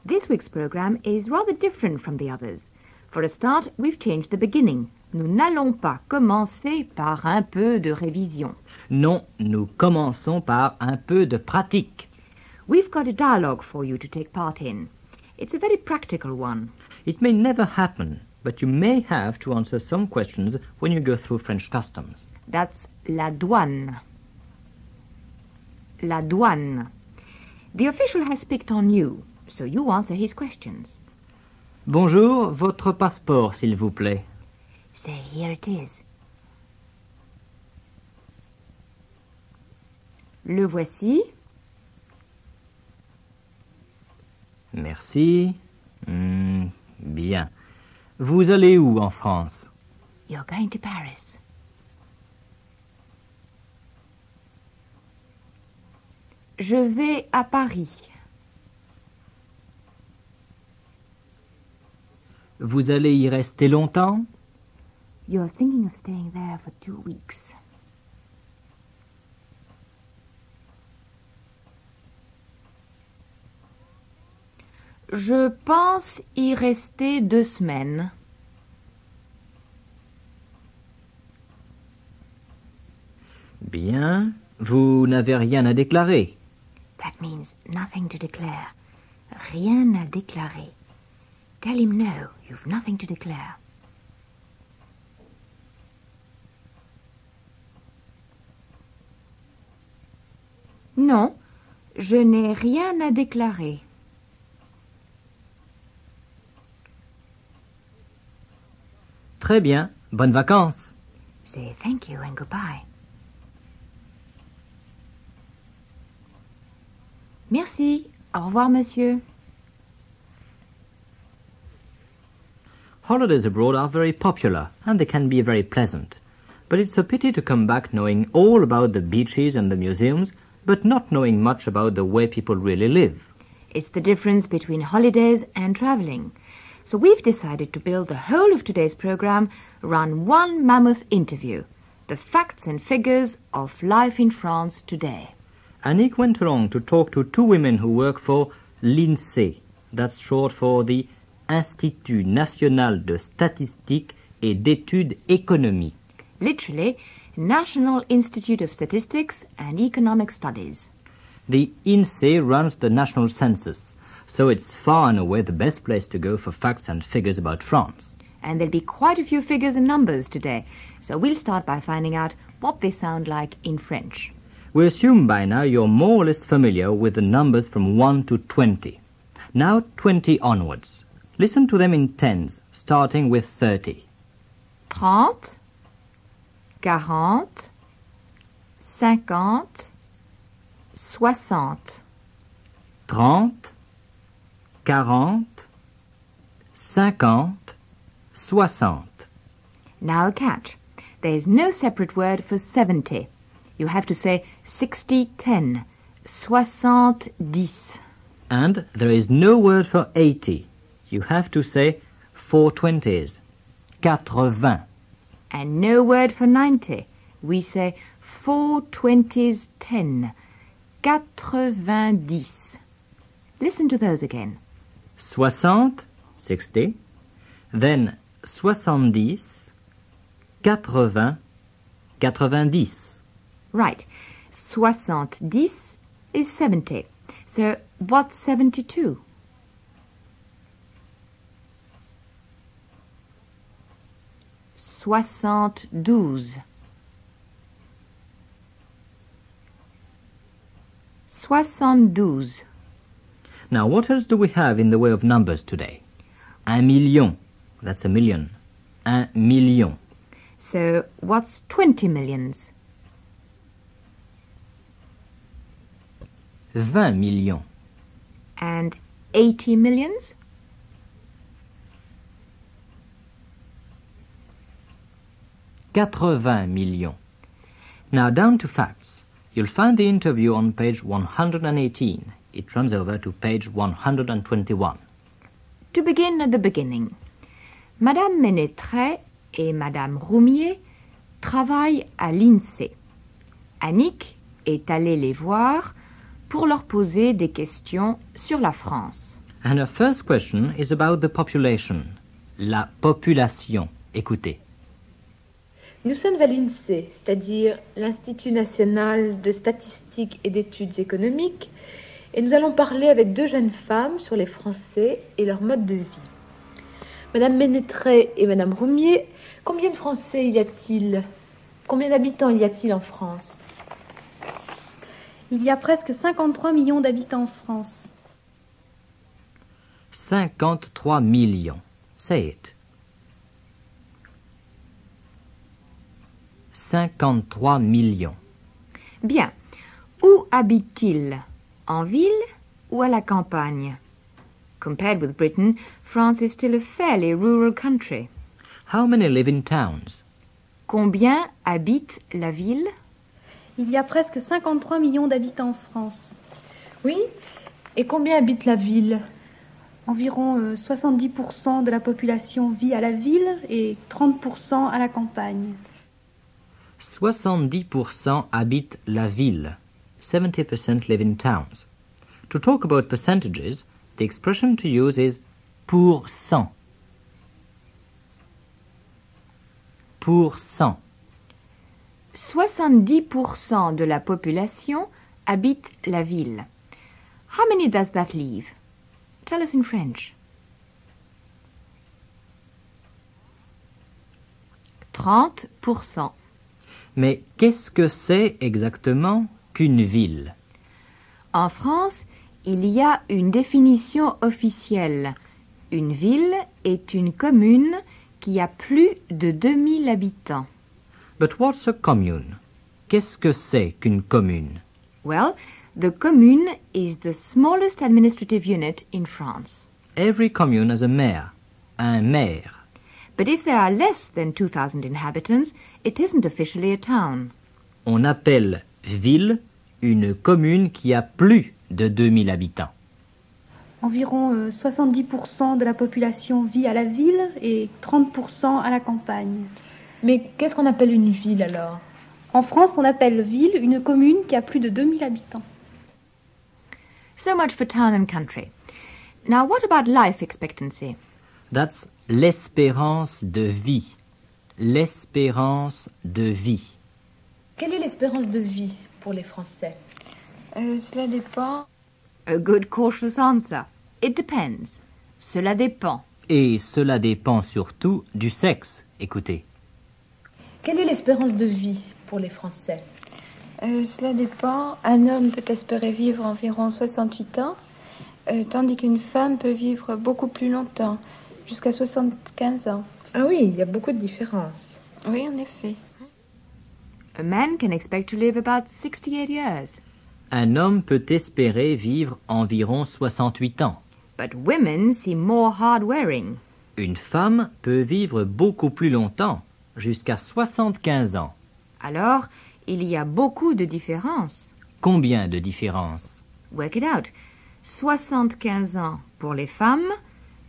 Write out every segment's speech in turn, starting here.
This week's programme is rather different from the others. For a start, we've changed the beginning. Nous n'allons pas commencer par un peu de révision. Non, nous commençons par un peu de pratique. We've got a dialogue for you to take part in. It's a very practical one. It may never happen, but you may have to answer some questions when you go through French customs. That's la douane. La douane. The official has picked on you, so you answer his questions. Bonjour, votre passeport, s'il vous plaît. Say, here it is. Le voici. Merci. Bien. Vous allez où en France? You're going to Paris. Je vais à Paris. Vous allez y rester longtemps? You're thinking of staying there for 2 weeks. Je pense y rester 2 semaines. Bien. Vous n'avez rien à déclarer. That means nothing to declare. Rien à déclarer. Tell him no, you've nothing to declare. Non, je n'ai rien à déclarer. Très bien. Bonnes vacances. Say thank you and goodbye. Merci. Au revoir, monsieur. Holidays abroad are very popular and they can be very pleasant. But it's a pity to come back knowing all about the beaches and the museums, but not knowing much about the way people really live. It's the difference between holidays and travelling. So we've decided to build the whole of today's programme around one mammoth interview, the facts and figures of life in France today. Annick went along to talk to 2 women who work for l'INSEE. That's short for the Institut National de Statistique et d'Études Économiques. Literally, National Institute of Statistics and Economic Studies. The INSEE runs the national census, so it's far and away the best place to go for facts and figures about France. And there'll be quite a few figures and numbers today, so we'll start by finding out what they sound like in French. We assume by now you're more or less familiar with the numbers from 1 to 20. Now 20 onwards. Listen to them in tens, starting with 30. 30, 40, 50, 60. 30, 40, 50, 60. Now a catch. There's no separate word for 70. You have to say 60, 10, 60, 10. And there is no word for 80. You have to say 4 20s, 80. And no word for 90. We say 4 20s, 10, 90. Listen to those again. 60, 60. Then 70, 80, 90. Right. 70 is 70. So what's 72? Soixante-douze. 72. Now, what else do we have in the way of numbers today? 1 million. That's a million. 1 million. So what's 20 millions? 20 millions. And 80 millions? 80 millions. Now down to facts. You'll find the interview on page 118. It runs over to page 121. To begin at the beginning. Madame Ménétret et Madame Roumier travaillent à l'INSEE. Annick est allée les voir pour leur poser des questions sur la France. And her first question is about the population. La population. Écoutez. Nous sommes à l'INSEE, c'est-à-dire l'Institut national de statistique et d'études économiques, et nous allons parler avec deux jeunes femmes sur les Français et leur mode de vie. Madame Ménétré et Madame Roumier, combien de Français y a-t-il? Combien d'habitants y a-t-il en France? Il y a presque 53 millions d'habitants en France. 53 millions. Say it. 53 millions. Bien. Où habite-t-il? En ville ou à la campagne? Compared with Britain, France is still a fairly rural country. How many live in towns? Combien habite la ville? Il y a presque 53 millions d'habitants en France. Oui? Et combien habite la ville? Environ 70% de la population vit à la ville et 30% à la campagne. 70% habitent la ville. 70% live in towns. To talk about percentages, the expression to use is pour cent. Pour cent. 70% de la population habite la ville. How many does that leave? Tell us in French. 30%. Mais qu'est-ce que c'est exactement qu'une ville? En France, il y a une définition officielle. Une ville est une commune qui a plus de 2000 habitants. But what's a commune? Qu'est-ce que c'est qu'une commune? Well, the commune is the smallest administrative unit in France. Every commune has a maire. Un maire. But if there are less than 2,000 inhabitants, it isn't officially a town. On appelle ville une commune qui a plus de 2000 habitants. Environ 70% de la population vit à la ville et 30% à la campagne. Mais qu'est-ce qu'on appelle une ville alors? En France, on appelle ville une commune qui a plus de 2000 habitants. So much for town and country. Now, what about life expectancy? That's l'espérance de vie. L'espérance de vie. Quelle est l'espérance de vie pour les Français? Cela dépend. A good cautious answer. It depends. Cela dépend. Et cela dépend surtout du sexe. Écoutez. Quelle est l'espérance de vie pour les Français? Cela dépend. Un homme peut espérer vivre environ 68 ans, tandis qu'une femme peut vivre beaucoup plus longtemps, jusqu'à 75 ans. Ah oui, il y a beaucoup de différences. Oui, en effet. A man can expect to live about 68 years. Un homme peut espérer vivre environ 68 ans. But women seem more hard-wearing. Une femme peut vivre beaucoup plus longtemps, jusqu'à 75 ans. Alors, il y a beaucoup de différences. Combien de différences? Work it out. 75 ans pour les femmes,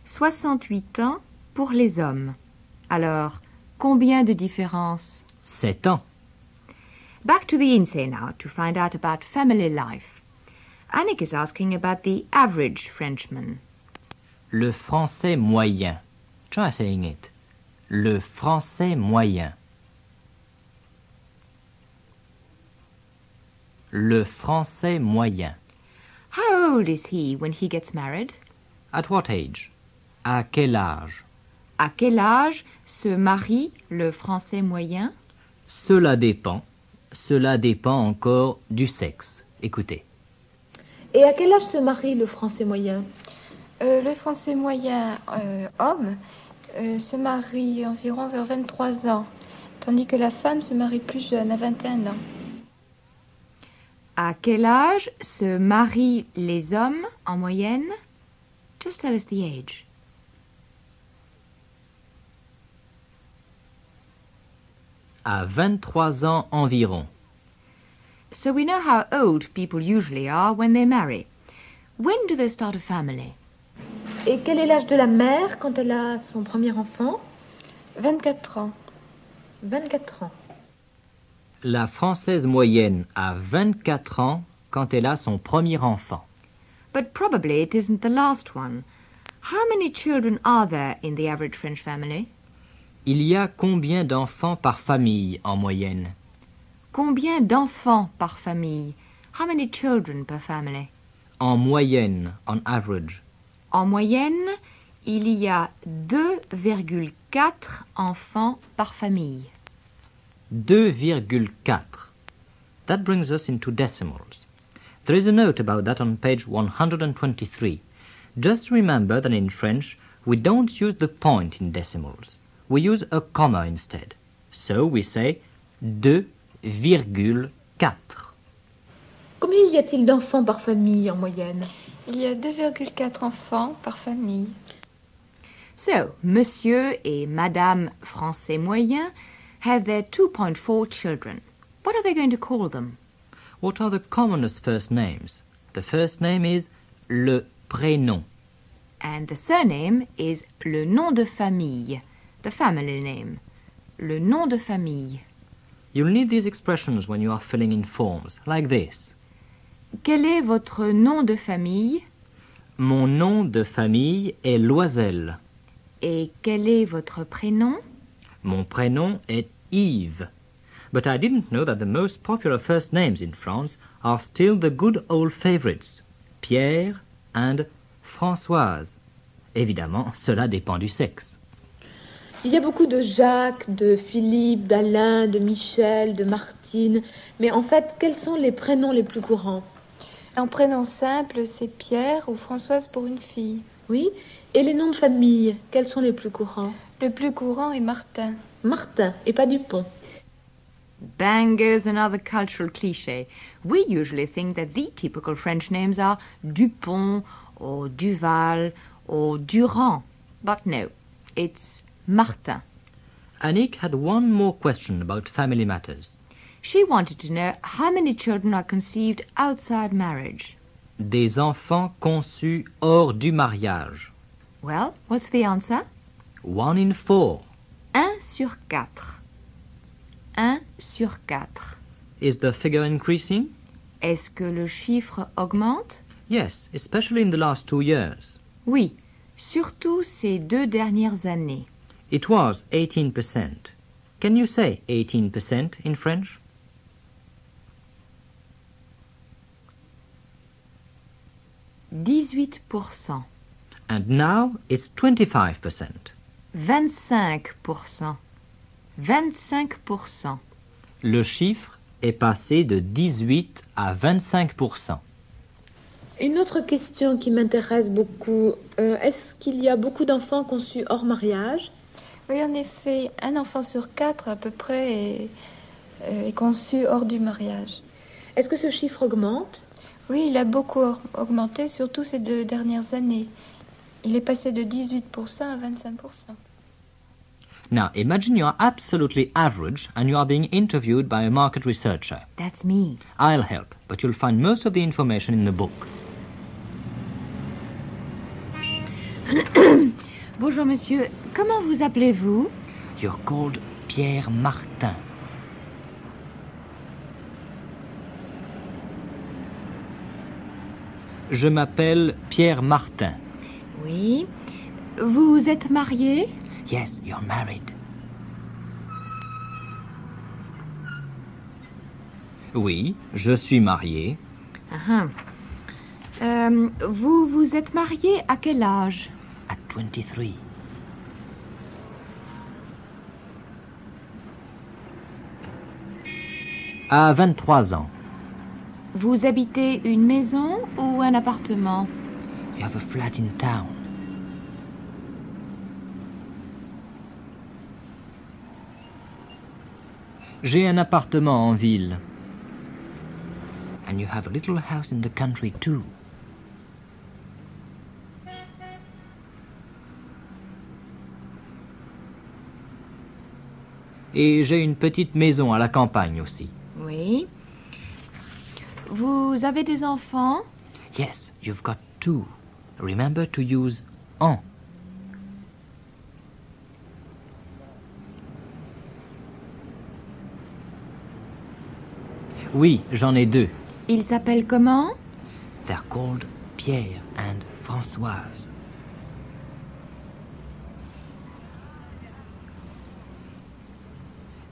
68 ans pour les hommes. Alors, combien de différences? 7 ans. Back to the INSEE now to find out about family life. Annick is asking about the average Frenchman. Le français moyen. Try saying it. Le français moyen. Le français moyen. How old is he when he gets married? At what age? À quel âge? À quel âge se marie le français moyen? Cela dépend. Cela dépend encore du sexe. Écoutez. Et à quel âge se marie le Français moyen? Le Français moyen homme se marie environ vers 23 ans, tandis que la femme se marie plus jeune, à 21 ans. À quel âge se marient les hommes en moyenne? Just tell us the age. À 23 ans environ. So we know how old people usually are when they marry. When do they start a family? Et quel est l'âge de la mère quand elle a son premier enfant? 24 ans. 24 ans. La Française moyenne a 24 ans quand elle a son premier enfant. But probably it isn't the last one. How many children are there in the average French family? Il y a combien d'enfants par famille en moyenne? Combien d'enfants par famille? How many children per family? En moyenne, on average. En moyenne, il y a 2,4 enfants par famille. 2,4. That brings us into decimals. There is a note about that on page 123. Just remember that in French, we don't use the point in decimals. We use a comma instead. So we say 2,4. Combien y a-t-il d'enfants par famille en moyenne? Il y a 2,4 enfants par famille. So, Monsieur et Madame Français moyen have their 2.4 children. What are they going to call them? What are the commonest first names? The first name is le prénom. And the surname is le nom de famille, the family name. Le nom de famille. You'll need these expressions when you are filling in forms, like this. Quel est votre nom de famille? Mon nom de famille est Loisel. Et quel est votre prénom? Mon prénom est Yves. But I didn't know that the most popular first names in France are still the good old favorites, Pierre and Françoise. Évidemment, cela dépend du sexe. Il y a beaucoup de Jacques, de Philippe, d'Alain, de Michel, de Martine. Mais en fait, quels sont les prénoms les plus courants? Un prénom simple, c'est Pierre ou Françoise pour une fille. Oui. Et les noms de famille, quels sont les plus courants? Le plus courant est Martin. Martin et pas Dupont. Bang goes another cultural cliché. We usually think that the typical French names are Dupont or Duval or Durand. But no, it's Martin. Annick had one more question about family matters. She wanted to know how many children are conceived outside marriage. Des enfants conçus hors du mariage. Well, what's the answer? 1 in 4. 1 sur 4. 1 sur 4. Is the figure increasing? Est-ce que le chiffre augmente? Yes, especially in the last 2 years. Oui, surtout ces 2 dernières années. It was 18%. Can you say 18% in French? %. And now it's 25%. 25%. 25%. Le chiffre est passé de 18 à 25%. Une autre question qui m'intéresse beaucoup, est-ce qu'il y a beaucoup d'enfants conçus hors mariage? Oui, en effet, un enfant sur 4 à peu près est conçu hors du mariage. Est-ce que ce chiffre augmente? Oui, il a beaucoup augmenté, surtout ces 2 dernières années. Il est passé de 18% à 25%. Now, imagine you are absolutely average and you are being interviewed by a market researcher. That's me. I'll help, but you'll find most of the information in the book. Bonjour monsieur, comment vous appelez-vous? You're called Pierre Martin. Je m'appelle Pierre Martin. Oui. Vous êtes marié? Yes, you're married. Oui, je suis marié. Vous vous êtes marié à quel âge? At 23. À 23 ans. Vous habitez une maison ou un appartement? You have a flat in town. J'ai un appartement en ville. And you have a little house in the country too. Et j'ai une petite maison à la campagne aussi. Oui. Vous avez des enfants? Yes, you've got 2. Remember to use en. Oui, j'en ai 2. Ils s'appellent comment? They're called Pierre and Françoise.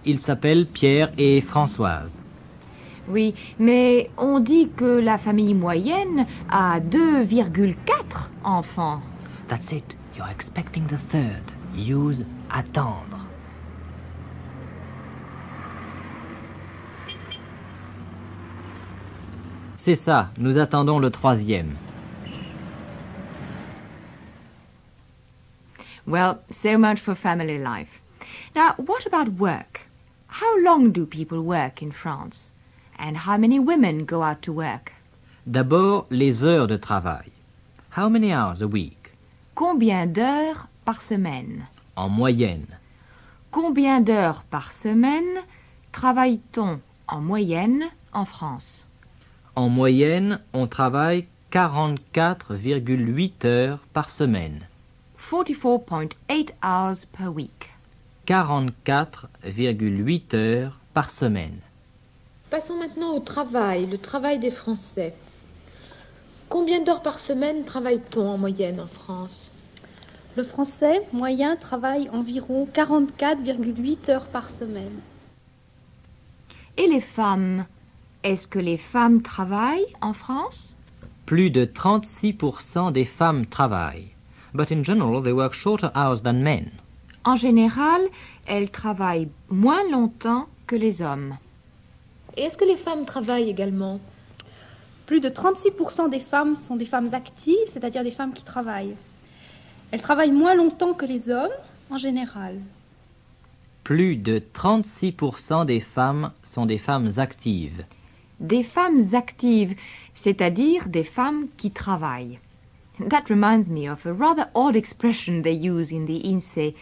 Ils s'appellent Pierre et Françoise. Oui, mais on dit que la famille moyenne a 2,4 enfants. That's it. You're expecting the third. Use attendre. C'est ça, nous attendons le troisième. Well, so much for family life. Now, what about work? How long do people work in France? And how many women go out to work? D'abord, les heures de travail. How many hours a week? Combien d'heures par semaine? En moyenne. Combien d'heures par semaine travaille-t-on en moyenne en France? En moyenne, on travaille 44,8 heures par semaine. 44.8 hours per week. 44,8 heures par semaine. Passons maintenant au travail, le travail des Français. Combien d'heures par semaine travaille-t-on en moyenne en France? Le français moyen travaille environ 44,8 heures par semaine. Et les femmes? Est-ce que les femmes travaillent en France? Plus de 36% des femmes travaillent. But in general, they work shorter hours than men. En général, elles travaillent moins longtemps que les hommes. Et est-ce que les femmes travaillent également? Plus de 36% des femmes sont des femmes actives, c'est-à-dire des femmes qui travaillent. Elles travaillent moins longtemps que les hommes, en général. Plus de 36% des femmes sont des femmes actives. Des femmes actives, c'est-à-dire des femmes qui travaillent. That reminds me of a rather odd expression they use in the INSEE.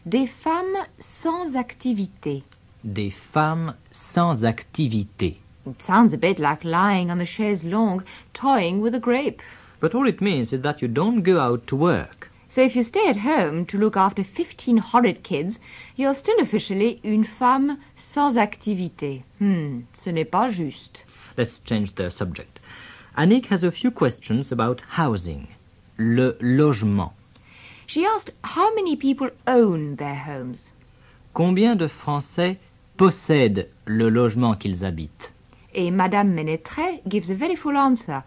Des femmes sans activité. Des femmes sans activité. It sounds a bit like lying on the chaise longue, toying with a grape. But all it means is that you don't go out to work. So if you stay at home to look after 15 horrid kids, you're still officially une femme sans activité. Ce n'est pas juste. Let's change the subject. Annick has a few questions about housing. Le logement. She asked how many people own their homes. Combien de Français possèdent le logement qu'ils habitent? Et Madame Ménétret gives a very full answer.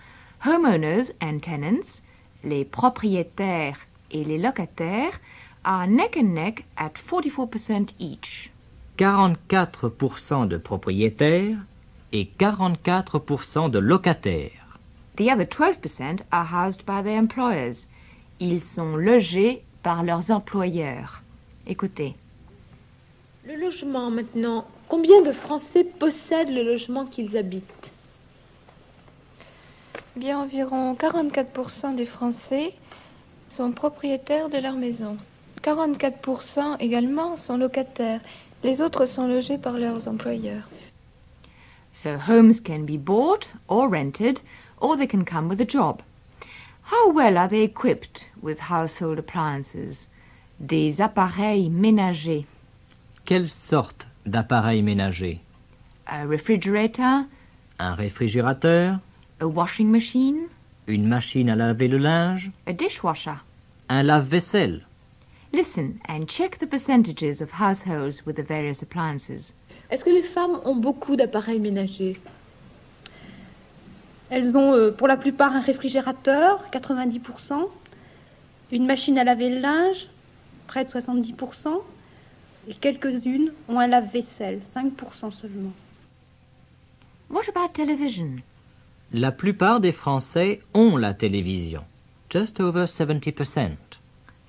Homeowners and tenants, les propriétaires et les locataires, are neck and neck at 44% each. 44% de propriétaires et 44% de locataires. The other 12% are housed by their employers. Ils sont logés par leurs employeurs. Écoutez. Le logement maintenant. Combien de Français possèdent le logement qu'ils habitent? Bien, environ 44% des Français sont propriétaires de leur maison. 44% également sont locataires. Les autres sont logés par leurs employeurs. So homes can be bought or rented, or they can come with a job. How well are they equipped with household appliances? Des appareils ménagers. Quelle sorte d'appareil ménager? A refrigerator, Un réfrigérateur, a washing machine, une machine à laver le linge, a dishwasher. un lave-vaisselle. Listen and check the percentages of households with the various appliances. Est-ce que les femmes ont beaucoup d'appareils ménagers? Elles ont pour la plupart un réfrigérateur, 90%, une machine à laver le linge, près de 70%, et quelques-unes ont un lave-vaisselle, 5% seulement. What about television? La plupart des Français ont la télévision. Just over 70%.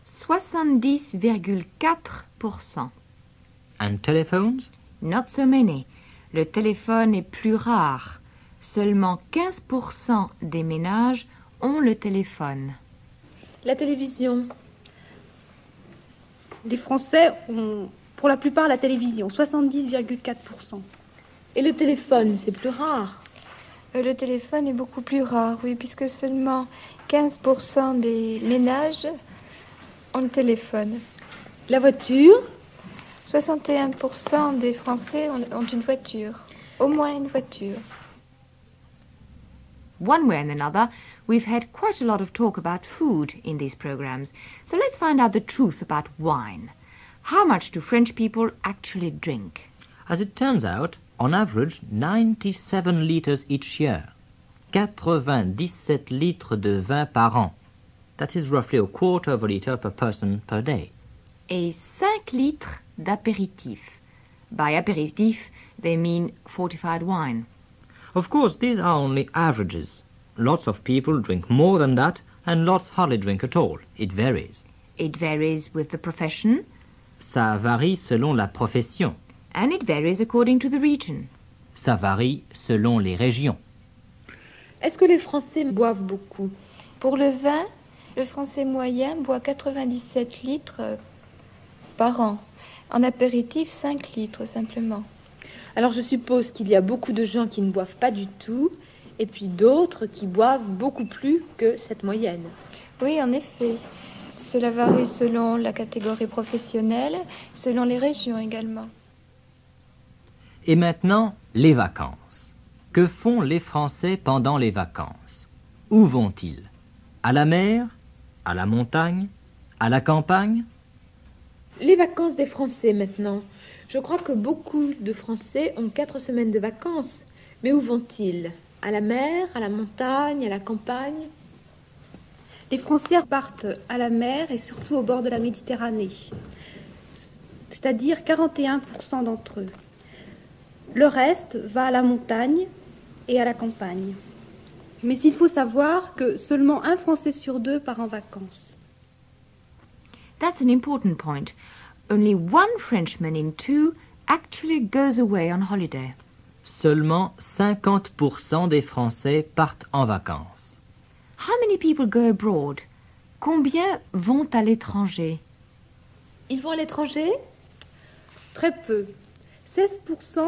70,4%. And telephones? Not so many. Le téléphone est plus rare. Seulement 15% des ménages ont le téléphone. La télévision. Les Français ont pour la plupart la télévision, 70,4%. Et le téléphone, c'est plus rare. Le téléphone est beaucoup plus rare, oui, puisque seulement 15% des ménages ont le téléphone. La voiture. 61% des Français ont une voiture, au moins une voiture. One way and another, We've had quite a lot of talk about food in these programs, so let's find out the truth about wine. How much do French people actually drink? As it turns out, on average, 97 liters each year. 97 litres de vin par an. That is roughly a quarter of a liter per person per day. Et 5 litres d'apéritif. By apéritif, they mean fortified wine. Of course, these are only averages. Lots of people drink more than that, and lots hardly drink at all. It varies. It varies with the profession, Ça varie selon la profession. and it varies according to the region. Ça varie selon les régions. Est-ce que les Français boivent beaucoup? Pour le vin, le Français moyen boit 97 litres par an. En apéritif, 5 litres simplement. Alors je suppose qu'il y a beaucoup de gens qui ne boivent pas du tout, et puis d'autres qui boivent beaucoup plus que cette moyenne. Oui, en effet. Cela varie selon la catégorie professionnelle, selon les régions également. Et maintenant, les vacances. Que font les Français pendant les vacances? Où vont-ils? À la mer? À la montagne? À la campagne? Les vacances des Français maintenant. Je crois que beaucoup de Français ont 4 semaines de vacances. Mais où vont-ils? À la mer, à la montagne, à la campagne? Les Français partent à la mer et surtout au bord de la Méditerranée, c'est-à-dire 41% d'entre eux. Le reste va à la montagne et à la campagne. Mais il faut savoir que seulement un Français sur 2 part en vacances. That's an important point. Only 1 Frenchman in 2 actually goes away on holiday. Seulement 50% des Français partent en vacances. How many people go abroad? Combien vont à l'étranger? Ils vont à l'étranger? Très peu. 16%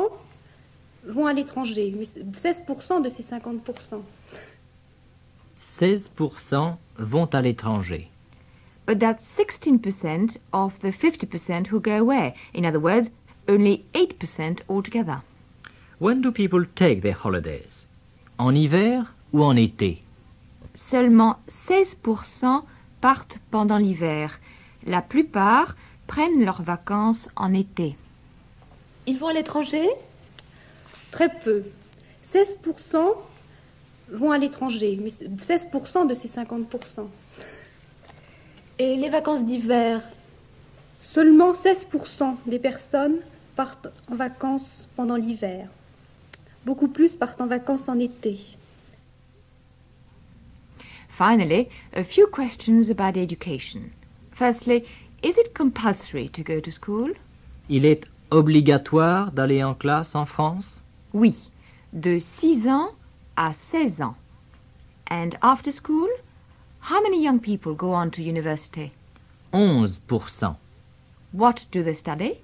vont à l'étranger, mais 16% de ces 50%. 16% vont à l'étranger. But that's 16% of the 50% who go away. In other words, only 8% altogether. When do people take their holidays? En hiver ou en été? Seulement 16% partent pendant l'hiver. La plupart prennent leurs vacances en été. Ils vont à l'étranger? Très peu. 16% vont à l'étranger, mais 16% de ces 50%. Et les vacances d'hiver? Seulement 16% des personnes partent en vacances pendant l'hiver. Beaucoup plus partent en vacances en été. Finally, a few questions about education. Firstly, is it compulsory to go to school? Il est obligatoire d'aller en classe en France? Oui, de 6 ans à 16 ans. And after school, how many young people go on to university? 11%. What do they study?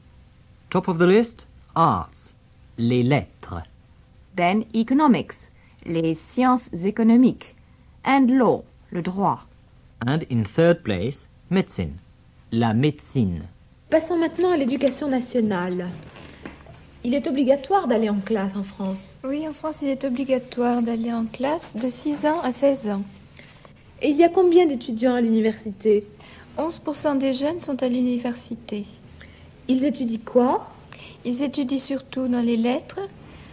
Top of the list, arts, les lettres. Then economics, les sciences économiques, and law, le droit. And in third place, médecine, la médecine. Passons maintenant à l'éducation nationale. Il est obligatoire d'aller en classe en France. Oui, en France, il est obligatoire d'aller en classe de 6 ans à 16 ans. Et il y a combien d'étudiants à l'université? 11% des jeunes sont à l'université. Ils étudient quoi? Ils étudient surtout dans les lettres,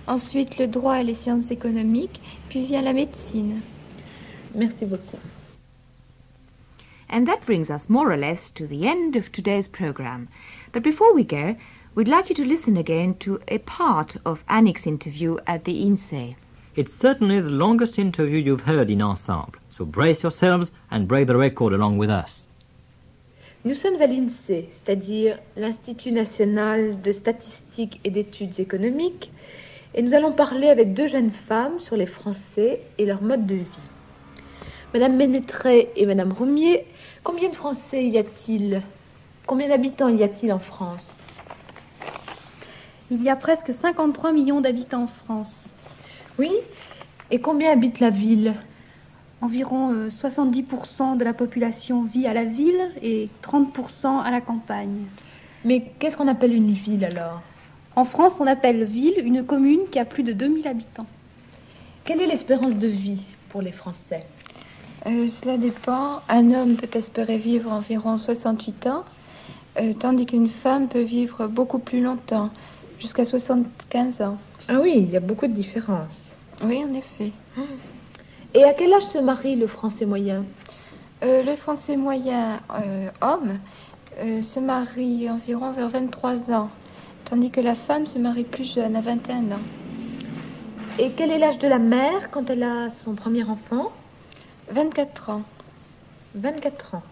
ensuite le droit et les sciences économiques, puis vient la médecine. Merci beaucoup. And that brings us more or less to the end of today's program. But before we go, we'd like you to listen again to a part of Annick's interview at the INSEE. It's certainly the longest interview you've heard in Ensemble, so brace yourselves and break the record along with us. Nous sommes à l'INSEE, c'est-à-dire l'Institut national de statistique et d'études économiques, et nous allons parler avec 2 jeunes femmes sur les Français et leur mode de vie. Madame Ménétré et Madame Roumier, combien de Français y a-t-il? Combien d'habitants y a-t-il en France? Il y a presque 53 millions d'habitants en France. Oui? Et combien habite la ville? Environ 70% de la population vit à la ville et 30% à la campagne. Mais qu'est-ce qu'on appelle une ville alors? En France, on appelle ville une commune qui a plus de 2000 habitants. Quelle est l'espérance de vie pour les Français? Cela dépend. Un homme peut espérer vivre environ 68 ans, tandis qu'une femme peut vivre beaucoup plus longtemps, jusqu'à 75 ans. Ah oui, il y a beaucoup de différences. Oui, en effet. Et à quel âge se marie le Français moyen? Le Français moyen homme se marie environ vers 23 ans, tandis que la femme se marie plus jeune, à 21 ans. Et quel est l'âge de la mère quand elle a son premier enfant? 24 ans. 24 ans.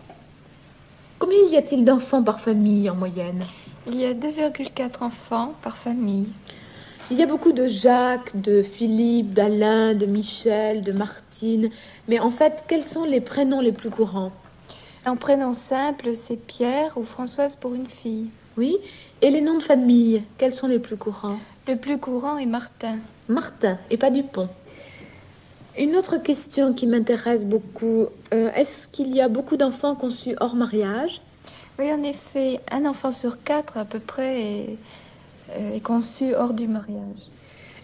Combien y a-t-il d'enfants par famille en moyenne? Il y a 2,4 enfants par famille. Il y a beaucoup de Jacques, de Philippe, d'Alain, de Michel, de Martine. Mais en fait, quels sont les prénoms les plus courants? En prénom simple, c'est Pierre ou Françoise pour une fille. Oui. Et les noms de famille, quels sont les plus courants? Le plus courant est Martin. Martin, et pas Dupont. Une autre question qui m'intéresse beaucoup, est-ce qu'il y a beaucoup d'enfants conçus hors mariage? Oui, en effet, un enfant sur 4 à peu près est conçu hors du mariage.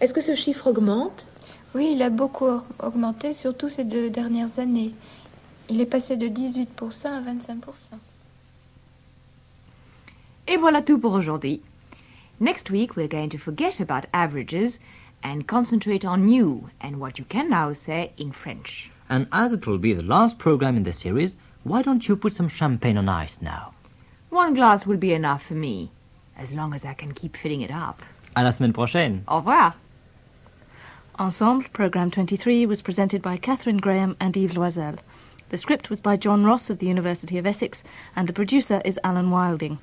Est-ce que ce chiffre augmente? Oui, il a beaucoup augmenté, surtout ces 2 dernières années. Il est passé de 18% à 25%. Et voilà tout pour aujourd'hui. Next week we're going to forget about averages and concentrate on you and what you can now say in French. And as it will be the last program in the series, why don't you put some champagne on ice now? 1 glass will be enough for me, as long as I can keep filling it up. À la semaine prochaine. Au revoir. Ensemble, Programme 23 was presented by Catherine Graham and Yves Loisel. The script was by John Ross of the University of Essex, and the producer is Alan Wilding.